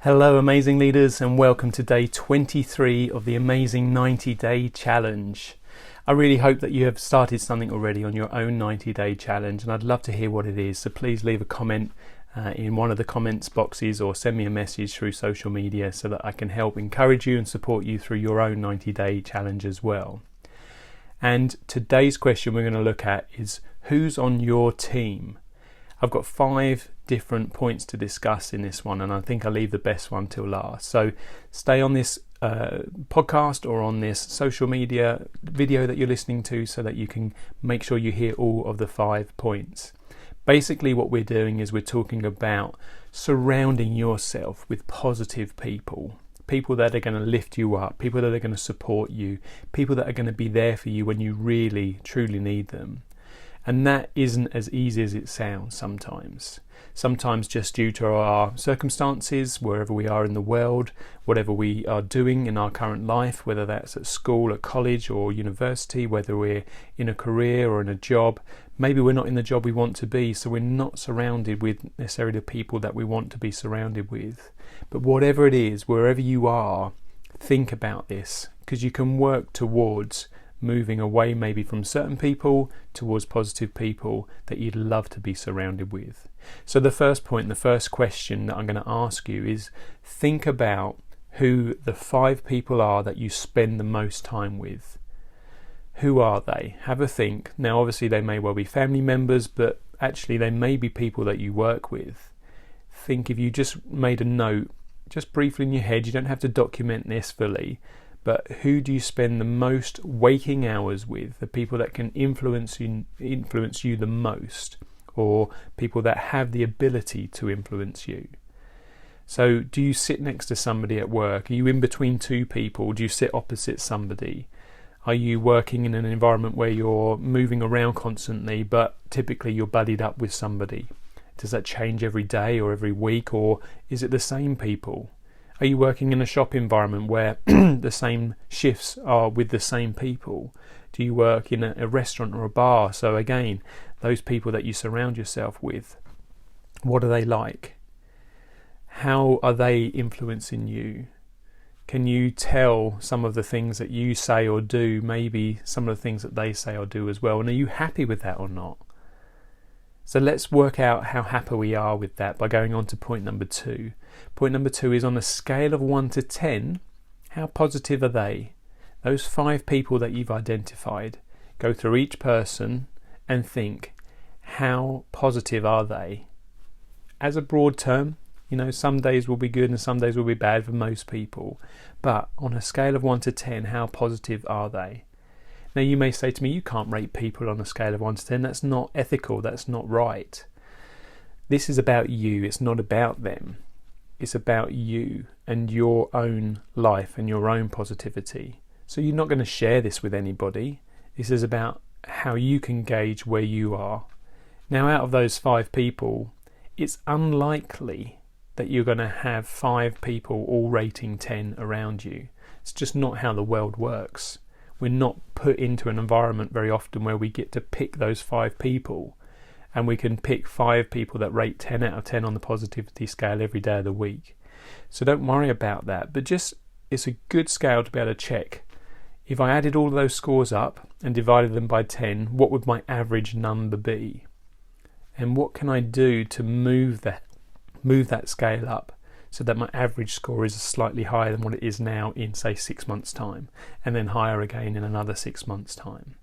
Hello amazing leaders, and welcome to day 23 of the amazing 90-day challenge. I really hope that you have started something already on your own 90-day challenge, and I'd love to hear what it is, so please leave a comment in one of the comments boxes or send me a message through social media so that I can help encourage you and support you through your own 90-day challenge as well. And today's question we're going to look at is, who's on your team? I've got 5 different points to discuss in this one, and I think I'll leave the best one till last. So stay on this podcast or on this social media video that you're listening to so that you can make sure you hear all of the 5 points. Basically what we're doing is we're talking about surrounding yourself with positive people. People that are going to lift you up, people that are going to support you, people that are going to be there for you when you really, truly need them. And that isn't as easy as it sounds sometimes. Sometimes just due to our circumstances, wherever we are in the world, whatever we are doing in our current life, whether that's at school, at college or university, whether we're in a career or in a job, maybe we're not in the job we want to be, so we're not surrounded with necessarily the people that we want to be surrounded with. But whatever it is, wherever you are, think about this, because you can work towards moving away maybe from certain people towards positive people that you'd love to be surrounded with. So the first point, the first question that I'm going to ask you is, think about who the 5 people are that you spend the most time with. Who are they? Have a think. Now obviously they may well be family members, but actually they may be people that you work with. Think, if you just made a note, just briefly in your head, you don't have to document this fully, but who do you spend the most waking hours with? The people that can influence you the most, or people that have the ability to influence you. So do you sit next to somebody at work? Are you in between 2 people? Do you sit opposite somebody? Are you working in an environment where you're moving around constantly, but typically you're buddied up with somebody? Does that change every day or every week, or is it the same people? Are you working in a shop environment where the same shifts are with the same people? Do you work in a restaurant or a bar? So again, those people that you surround yourself with, what are they like? How are they influencing you? Can you tell some of the things that you say or do, maybe some of the things that they say or do as well? And are you happy with that or not? So let's work out how happy we are with that by going on to point number 2. Point number 2 is, on a scale of 1 to 10, how positive are they? Those 5 people that you've identified, go through each person and think, how positive are they? As a broad term, some days will be good and some days will be bad for most people. But on a scale of 1 to 10, how positive are they? Now you may say to me, you can't rate people on a scale of 1 to 10. That's not ethical. That's not right. This is about you. It's not about them. It's about you and your own life and your own positivity. So you're not going to share this with anybody. This is about how you can gauge where you are. Now, out of those 5 people, it's unlikely that you're going to have 5 people all rating 10 around you. It's just not how the world works. We're not put into an environment very often where we get to pick those 5 people, and we can pick 5 people that rate 10 out of 10 on the positivity scale every day of the week. So don't worry about that, but it's a good scale to be able to check. If I added all of those scores up and divided them by 10, what would my average number be? And what can I do to move that scale up so that my average score is slightly higher than what it is now in, say, 6 months' time, and then higher again in another 6 months' time?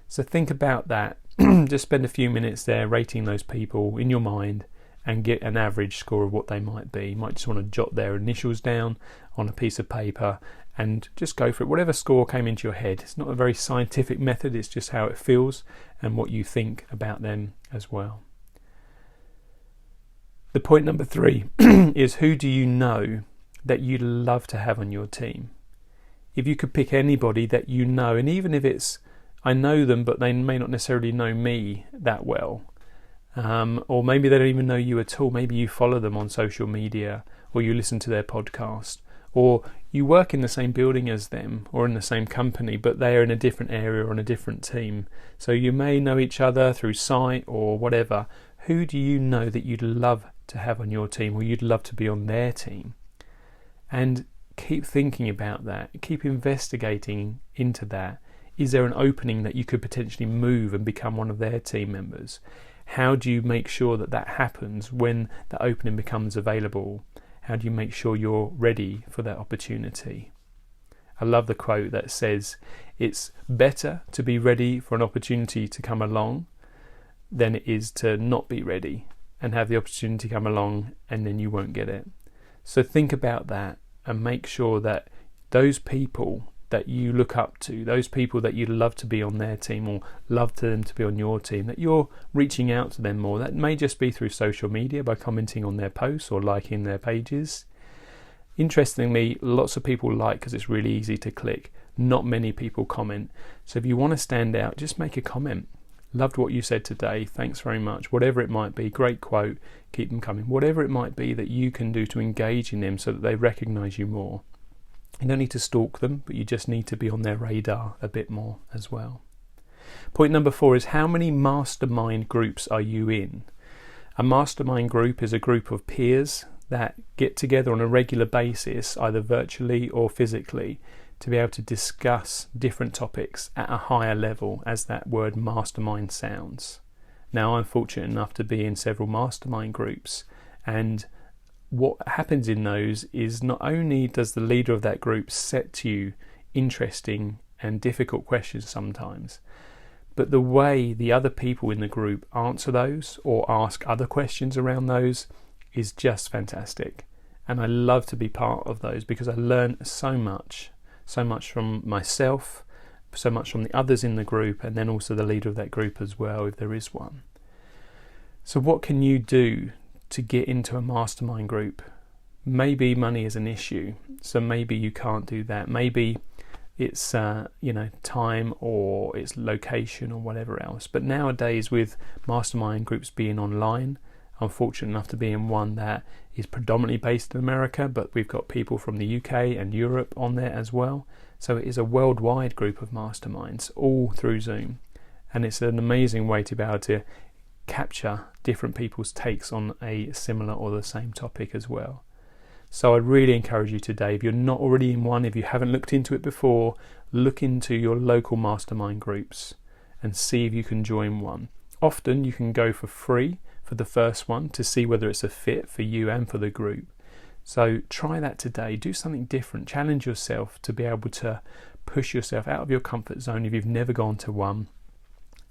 So think about that. Just spend a few minutes there rating those people in your mind and get an average score of what they might be. You might just want to jot their initials down on a piece of paper and just go for it. Whatever score came into your head. It's not a very scientific method, it's just how it feels and what you think about them as well. The point number 3 is, who do you know that you'd love to have on your team? If you could pick anybody that you know, and even if it's, I know them but they may not necessarily know me that well, or maybe they don't even know you at all. Maybe you follow them on social media, or you listen to their podcast, or you work in the same building as them or in the same company, but they are in a different area or on a different team. So you may know each other through sight or whatever. Who do you know that you'd love to have on your team, or you'd love to be on their team. And keep thinking about that, keep investigating into that. Is there an opening that you could potentially move and become one of their team members? How do you make sure that that happens when the opening becomes available? How do you make sure you're ready for that opportunity? I love the quote that says, it's better to be ready for an opportunity to come along than it is to not be ready and have the opportunity come along and then you won't get it. So think about that and make sure that those people that you look up to, those people that you'd love to be on their team or love to them to be on your team, that you're reaching out to them more. That may just be through social media by commenting on their posts or liking their pages. Interestingly, lots of people like because it's really easy to click. Not many people comment. So if you want to stand out, just make a comment. Loved what you said today. Thanks very much. Whatever it might be, great quote, keep them coming. Whatever it might be that you can do to engage in them so that they recognize you more. You don't need to stalk them, but you just need to be on their radar a bit more as well. Point number 4 is, how many mastermind groups are you in? A mastermind group is a group of peers that get together on a regular basis, either virtually or physically, to be able to discuss different topics at a higher level, as that word mastermind sounds. Now, I'm fortunate enough to be in several mastermind groups, and what happens in those is not only does the leader of that group set you interesting and difficult questions sometimes, but the way the other people in the group answer those or ask other questions around those is just fantastic. And I love to be part of those because I learn so much from myself, so much from the others in the group, and then also the leader of that group as well, if there is one. So what can you do to get into a mastermind group? Maybe money is an issue, so maybe you can't do that. Maybe it's time, or it's location, or whatever else. But nowadays, with mastermind groups being online, I'm fortunate enough to be in one that is predominantly based in America, but we've got people from the UK and Europe on there as well. So it is a worldwide group of masterminds, all through Zoom. And it's an amazing way to be able to capture different people's takes on a similar or the same topic as well. So I really encourage you today, if you're not already in one, if you haven't looked into it before, look into your local mastermind groups and see if you can join one. Often you can go for free for the first one to see whether it's a fit for you and for the group. So try that today. Do something different. Challenge yourself to be able to push yourself out of your comfort zone if you've never gone to one,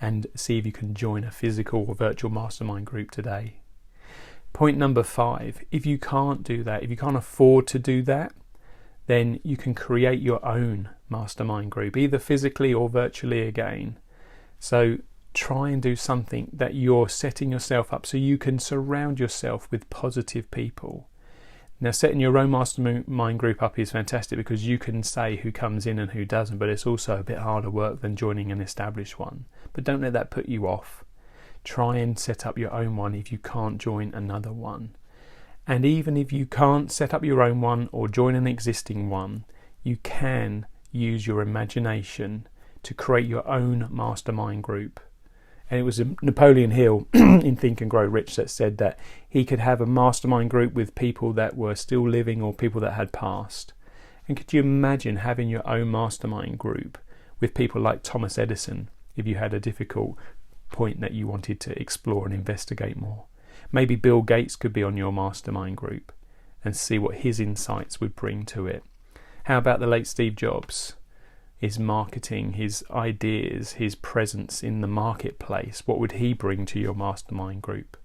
and see if you can join a physical or virtual mastermind group today. Point number 5, if you can't do that, if you can't afford to do that, then you can create your own mastermind group, either physically or virtually again. So try and do something that you're setting yourself up so you can surround yourself with positive people. Now, setting your own mastermind group up is fantastic because you can say who comes in and who doesn't, but it's also a bit harder work than joining an established one. But don't let that put you off. Try and set up your own one if you can't join another one. And even if you can't set up your own one or join an existing one, you can use your imagination to create your own mastermind group. And it was Napoleon Hill in Think and Grow Rich that said that he could have a mastermind group with people that were still living or people that had passed. And could you imagine having your own mastermind group with people like Thomas Edison if you had a difficult point that you wanted to explore and investigate more? Maybe Bill Gates could be on your mastermind group and see what his insights would bring to it. How about the late Steve Jobs? His marketing, his ideas, his presence in the marketplace. What would he bring to your mastermind group?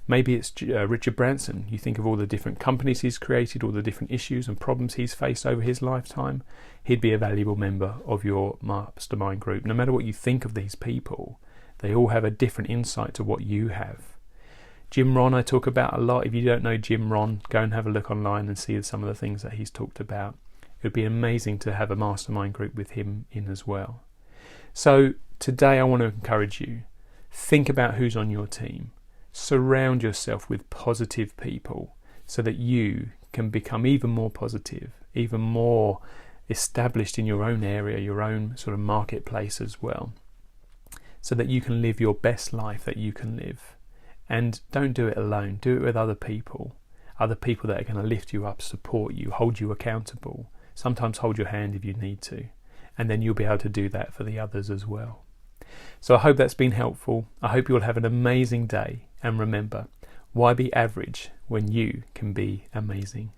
Maybe it's Richard Branson. You think of all the different companies he's created, all the different issues and problems he's faced over his lifetime. He'd be a valuable member of your mastermind group. No matter what you think of these people, they all have a different insight to what you have. Jim Rohn I talk about a lot. If you don't know Jim Rohn, go and have a look online and see some of the things that he's talked about. It would be amazing to have a mastermind group with him in as well. So today I want to encourage you, think about who's on your team. Surround yourself with positive people so that you can become even more positive, even more established in your own area, your own sort of marketplace as well, so that you can live your best life that you can live. And don't do it alone. Do it with other people that are going to lift you up, support you, hold you accountable, sometimes hold your hand if you need to. And then you'll be able to do that for the others as well. So I hope that's been helpful. I hope you'll have an amazing day. And remember, why be average when you can be amazing?